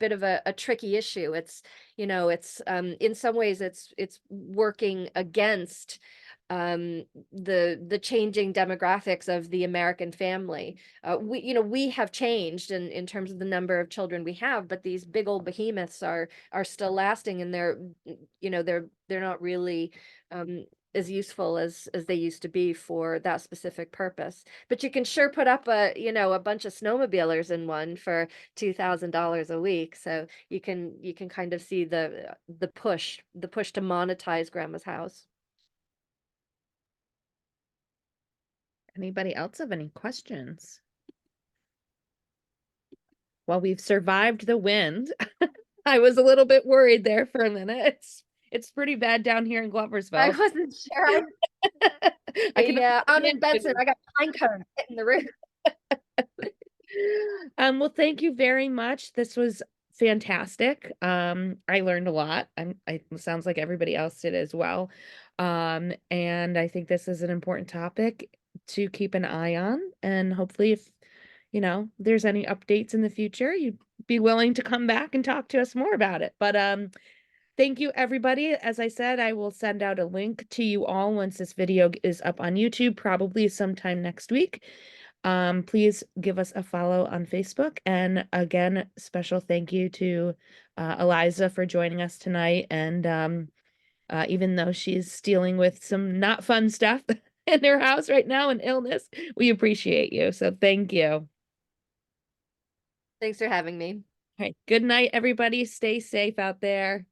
bit of a tricky issue. It's in some ways it's working against the changing demographics of the American family. We have changed in terms of the number of children we have, but these big old behemoths are still lasting, and they're not really as useful as they used to be for that specific purpose. But you can sure put up a bunch of snowmobilers in one for $2,000 a week. So you can kind of see the push to monetize grandma's house. Anybody else have any questions? Well, we've survived the wind. I was a little bit worried there for a minute. It's pretty bad down here in I Gloversville. wasn't sure. I can Yeah, I'm in understand Benson. you. I got pine cones hitting the roof. Well, thank you very much. This was fantastic. I learned a lot. It sounds like everybody else did as well. And I think this is an important topic to keep an eye on. And hopefully, if there's any updates in the future, you'd be willing to come back and talk to us more about it. But thank you, everybody. As I said, I will send out a link to you all once this video is up on YouTube, probably sometime next week. Please give us a follow on Facebook. And again, special thank you to Eliza for joining us tonight. And even though she's dealing with some not fun stuff in her house right now and illness, we appreciate you. So thank you. All Thanks for having me. right. Good night, everybody. Stay safe out there.